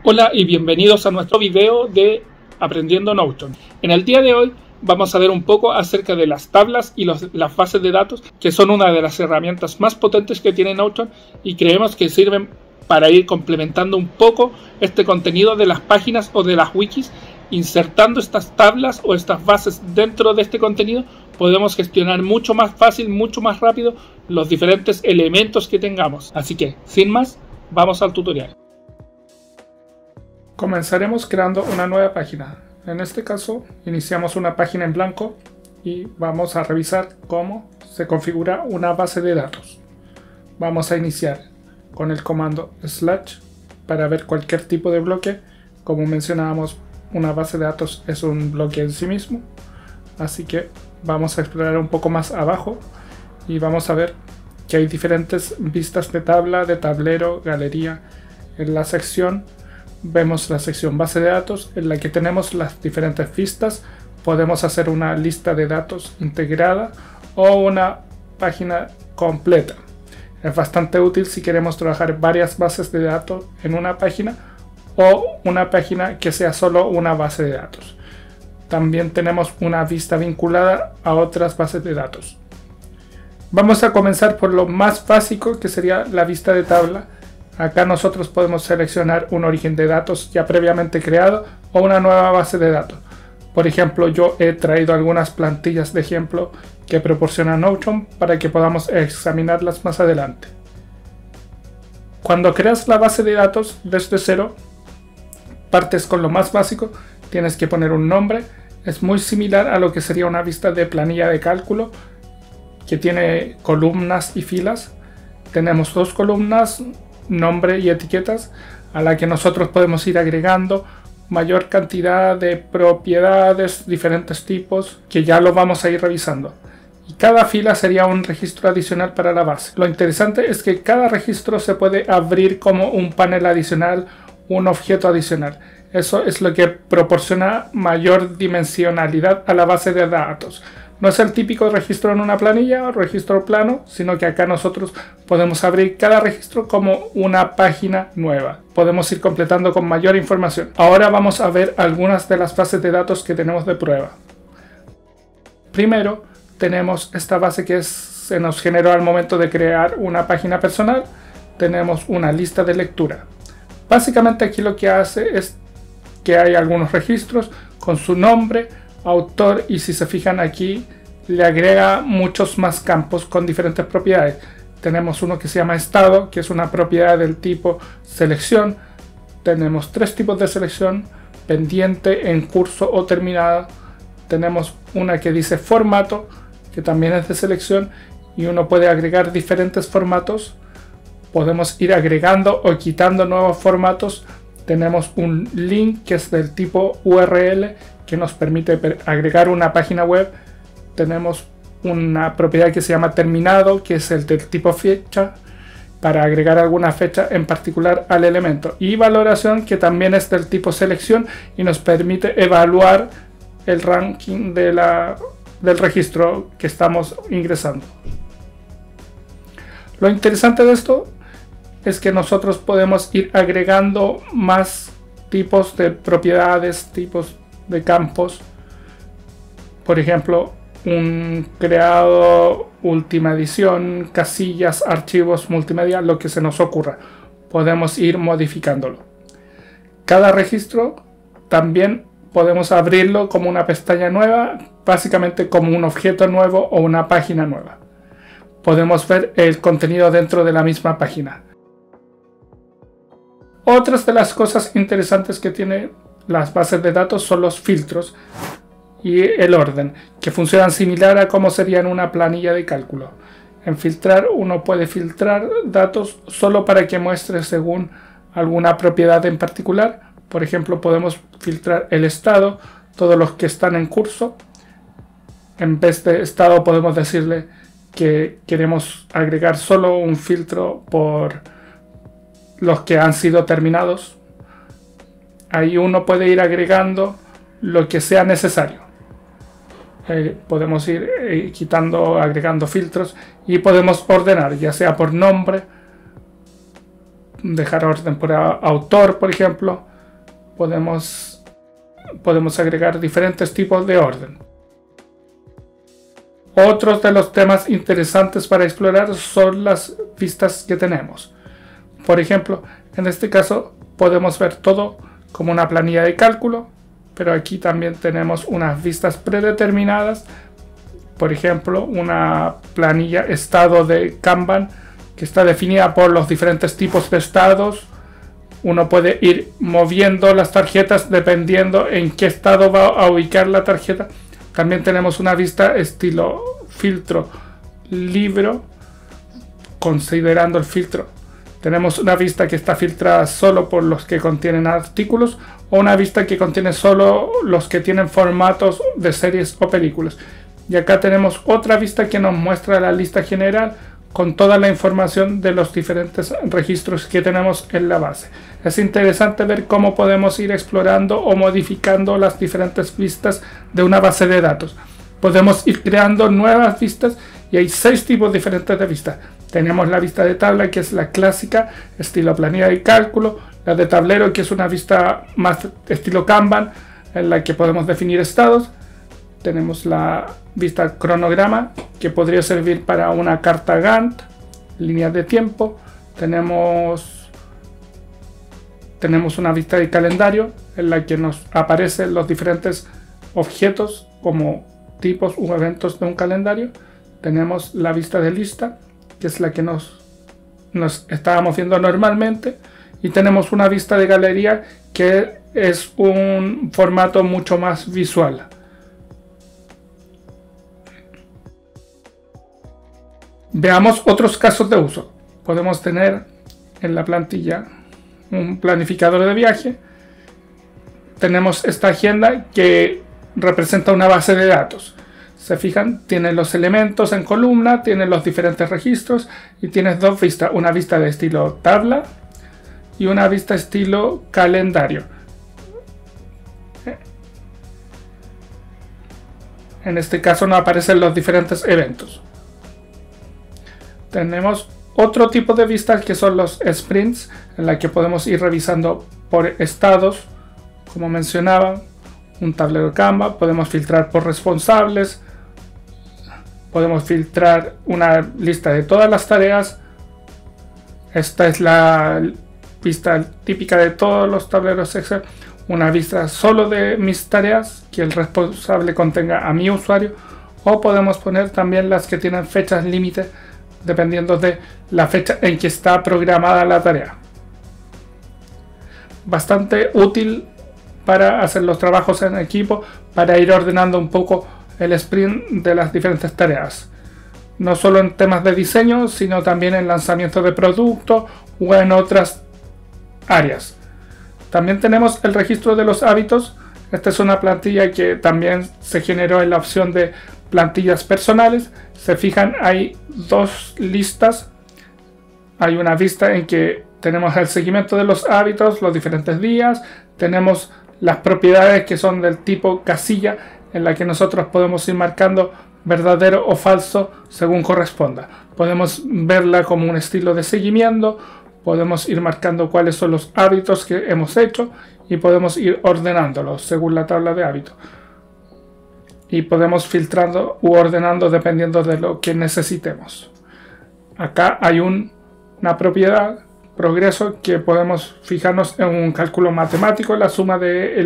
Hola y bienvenidos a nuestro video de Aprendiendo Notion. En el día de hoy vamos a ver un poco acerca de las tablas y las bases de datos, que son una de las herramientas más potentes que tiene Notion y creemos que sirven para ir complementando un poco este contenido de las páginas o de las wikis. Insertando estas tablas o estas bases dentro de este contenido, podemos gestionar mucho más fácil, mucho más rápido los diferentes elementos que tengamos. Así que, sin más, vamos al tutorial. Comenzaremos creando una nueva página. En este caso, iniciamos una página en blanco y vamos a revisar cómo se configura una base de datos. Vamos a iniciar con el comando / para ver cualquier tipo de bloque. Como mencionábamos, una base de datos es un bloque en sí mismo. Así que vamos a explorar un poco más abajo y vamos a ver que hay diferentes vistas de tabla, de tablero, galería. En la sección vemos la sección base de datos, en la que tenemos las diferentes vistas. Podemos hacer una lista de datos integrada o una página completa. Es bastante útil si queremos trabajar varias bases de datos en una página o una página que sea solo una base de datos. También tenemos una vista vinculada a otras bases de datos. Vamos a comenzar por lo más básico, que sería la vista de tabla. Acá nosotros podemos seleccionar un origen de datos ya previamente creado o una nueva base de datos. Por ejemplo, yo he traído algunas plantillas de ejemplo que proporciona Notion para que podamos examinarlas más adelante. Cuando creas la base de datos desde cero, partes con lo más básico. Tienes que poner un nombre. Es muy similar a lo que sería una vista de planilla de cálculo, que tiene columnas y filas. Tenemos dos columnas, nombre y etiquetas, a la que nosotros podemos ir agregando mayor cantidad de propiedades, diferentes tipos, que ya lo vamos a ir revisando. Y cada fila sería un registro adicional para la base. Lo interesante es que cada registro se puede abrir como un panel adicional, un objeto adicional. Eso es lo que proporciona mayor dimensionalidad a la base de datos. No es el típico registro en una planilla o registro plano, sino que acá nosotros podemos abrir cada registro como una página nueva. Podemos ir completando con mayor información. Ahora vamos a ver algunas de las bases de datos que tenemos de prueba. Primero tenemos esta base que se nos generó al momento de crear una página personal. Tenemos una lista de lectura. Básicamente aquí lo que hace es que hay algunos registros con su nombre, autor, y si se fijan aquí le agrega muchos más campos con diferentes propiedades. Tenemos uno que se llama estado, que es una propiedad del tipo selección. Tenemos tres tipos de selección: pendiente, en curso o terminada. Tenemos una que dice formato, que también es de selección, y uno puede agregar diferentes formatos. Podemos ir agregando o quitando nuevos formatos. Tenemos un link que es del tipo URL, que nos permite agregar una página web. Tenemos una propiedad que se llama terminado, que es el del tipo fecha, para agregar alguna fecha en particular al elemento. Y valoración, que también es del tipo selección y nos permite evaluar el ranking del registro que estamos ingresando. Lo interesante de esto es que nosotros podemos ir agregando más tipos de propiedades, tipos de campos. Por ejemplo, un creado, última edición, casillas, archivos, multimedia, lo que se nos ocurra. Podemos ir modificándolo. Cada registro también podemos abrirlo como una pestaña nueva, básicamente como un objeto nuevo o una página nueva. Podemos ver el contenido dentro de la misma página. Otras de las cosas interesantes que tiene las bases de datos son los filtros y el orden, que funcionan similar a como sería en una planilla de cálculo. En filtrar, uno puede filtrar datos solo para que muestre según alguna propiedad en particular. Por ejemplo, podemos filtrar el estado, todos los que están en curso. En vez de estado podemos decirle que queremos agregar solo un filtro por los que han sido terminados. Ahí uno puede ir agregando lo que sea necesario. Podemos ir quitando, agregando filtros, y podemos ordenar, ya sea por nombre, dejar orden por autor, por ejemplo, podemos agregar diferentes tipos de orden. Otros de los temas interesantes para explorar son las vistas que tenemos. Por ejemplo, en este caso podemos ver todo como una planilla de cálculo, pero aquí también tenemos unas vistas predeterminadas. Por ejemplo, una planilla estado de Kanban que está definida por los diferentes tipos de estados. Uno puede ir moviendo las tarjetas dependiendo en qué estado va a ubicar la tarjeta. También tenemos una vista estilo filtro libro, considerando el filtro. Tenemos una vista que está filtrada solo por los que contienen artículos o una vista que contiene solo los que tienen formatos de series o películas. Y acá tenemos otra vista que nos muestra la lista general con toda la información de los diferentes registros que tenemos en la base. Es interesante ver cómo podemos ir explorando o modificando las diferentes vistas de una base de datos. Podemos ir creando nuevas vistas y hay 6 tipos diferentes de vistas. Tenemos la vista de tabla, que es la clásica, estilo planilla de cálculo, la de tablero, que es una vista más estilo Kanban, en la que podemos definir estados. Tenemos la vista cronograma, que podría servir para una carta Gantt, líneas de tiempo. Tenemos una vista de calendario, en la que nos aparecen los diferentes objetos como tipos u eventos de un calendario. Tenemos la vista de lista, que es la que nos estábamos viendo normalmente. Y tenemos una vista de galería, que es un formato mucho más visual. Veamos otros casos de uso. Podemos tener en la plantilla un planificador de viaje. Tenemos esta agenda que representa una base de datos. Se fijan, tiene los elementos en columna, tiene los diferentes registros y tienes 2 vistas. Una vista de estilo tabla y una vista estilo calendario. En este caso no aparecen los diferentes eventos. Tenemos otro tipo de vistas que son los sprints, en la que podemos ir revisando por estados, como mencionaba, un tablero Kanban. Podemos filtrar por responsables, podemos filtrar una lista de todas las tareas. Esta es la vista típica de todos los tableros Excel, una vista solo de mis tareas, que el responsable contenga a mi usuario, o podemos poner también las que tienen fechas límite dependiendo de la fecha en que está programada la tarea. Bastante útil para hacer los trabajos en equipo, para ir ordenando un poco el sprint de las diferentes tareas. No solo en temas de diseño, sino también en lanzamiento de producto o en otras áreas. También tenemos el registro de los hábitos. Esta es una plantilla que también se generó en la opción de plantillas personales. Se fijan, hay 2 listas. Hay una vista en que tenemos el seguimiento de los hábitos, los diferentes días. Tenemos las propiedades que son del tipo casilla, en la que nosotros podemos ir marcando verdadero o falso según corresponda. Podemos verla como un estilo de seguimiento. Podemos ir marcando cuáles son los hábitos que hemos hecho y podemos ir ordenándolos según la tabla de hábitos. Y podemos filtrando u ordenando dependiendo de lo que necesitemos. Acá hay una propiedad, progreso, que podemos fijarnos en un cálculo matemático, la suma de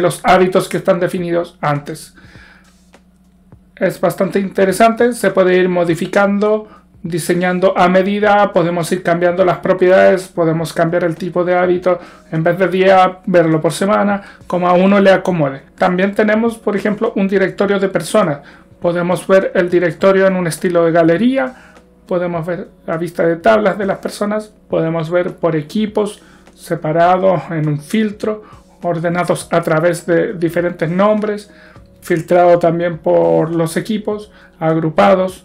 los hábitos que están definidos antes. Es bastante interesante, se puede ir modificando, diseñando a medida, podemos ir cambiando las propiedades, podemos cambiar el tipo de hábito, en vez de día, verlo por semana, como a uno le acomode. También tenemos, por ejemplo, un directorio de personas. Podemos ver el directorio en un estilo de galería, podemos ver la vista de tablas de las personas, podemos ver por equipos, separados en un filtro, ordenados a través de diferentes nombres, filtrado también por los equipos, agrupados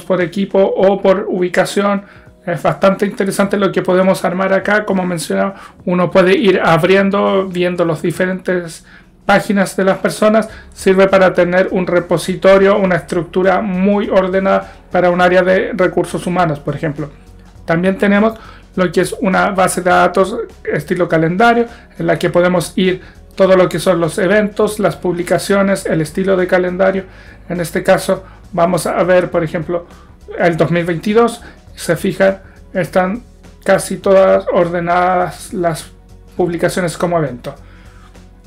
por equipo o por ubicación. Es bastante interesante lo que podemos armar acá. Como mencionaba, uno puede ir abriendo, viendo las diferentes páginas de las personas. Sirve para tener un repositorio, una estructura muy ordenada para un área de recursos humanos, por ejemplo. También tenemos lo que es una base de datos estilo calendario, en la que podemos ir todo lo que son los eventos, las publicaciones, el estilo de calendario. En este caso vamos a ver, por ejemplo, el 2022. Se fijan, están casi todas ordenadas las publicaciones como evento,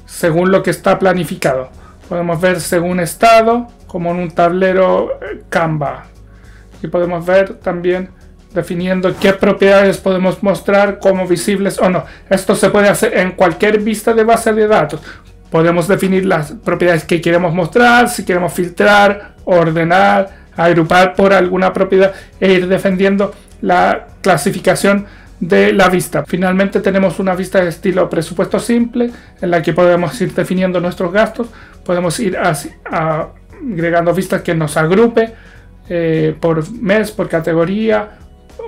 según lo que está planificado. Podemos ver según estado, como en un tablero Canva. Y podemos ver también definiendo qué propiedades podemos mostrar como visibles o no. Esto se puede hacer en cualquier vista de base de datos. Podemos definir las propiedades que queremos mostrar, si queremos filtrar, ordenar, agrupar por alguna propiedad e ir defendiendo la clasificación de la vista. Finalmente tenemos una vista de estilo presupuesto simple, en la que podemos ir definiendo nuestros gastos. Podemos ir agregando vistas que nos agrupe por mes, por categoría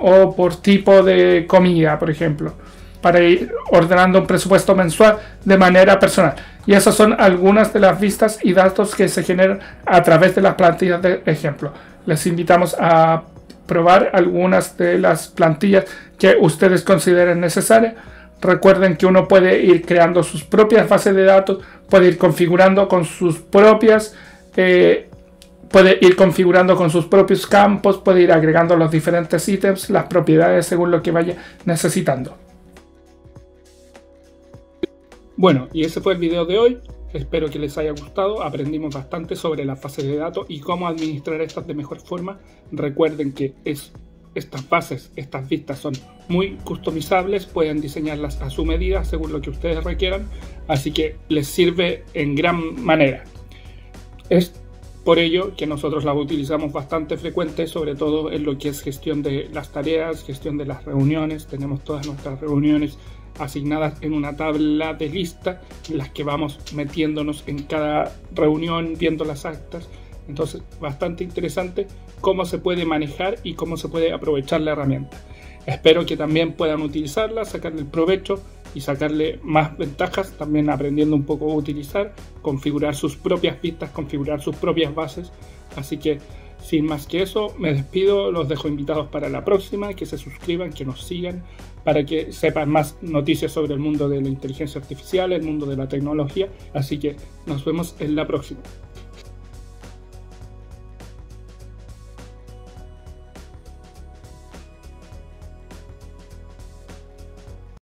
o por tipo de comida, por ejemplo, para ir ordenando un presupuesto mensual de manera personal. Y esas son algunas de las vistas y datos que se generan a través de las plantillas de ejemplo. Les invitamos a probar algunas de las plantillas que ustedes consideren necesarias. Recuerden que uno puede ir creando sus propias bases de datos, puede ir configurando con sus propias campos, puede ir agregando los diferentes ítems, las propiedades según lo que vaya necesitando. Bueno, y ese fue el video de hoy. Espero que les haya gustado. Aprendimos bastante sobre las bases de datos y cómo administrar estas de mejor forma. Recuerden que estas bases, estas vistas son muy customizables. Pueden diseñarlas a su medida según lo que ustedes requieran. Así que les sirve en gran manera. Es por ello que nosotros las utilizamos bastante frecuente, sobre todo en lo que es gestión de las tareas, gestión de las reuniones. Tenemos todas nuestras reuniones asignadas en una tabla de lista en las que vamos metiéndonos en cada reunión, viendo las actas. Entonces, bastante interesante cómo se puede manejar y cómo se puede aprovechar la herramienta. Espero que también puedan utilizarla, sacarle el provecho y sacarle más ventajas, también aprendiendo un poco a utilizar, configurar sus propias vistas, configurar sus propias bases. Así que, sin más que eso, me despido, los dejo invitados para la próxima, que se suscriban, que nos sigan, para que sepan más noticias sobre el mundo de la inteligencia artificial, el mundo de la tecnología. Así que nos vemos en la próxima.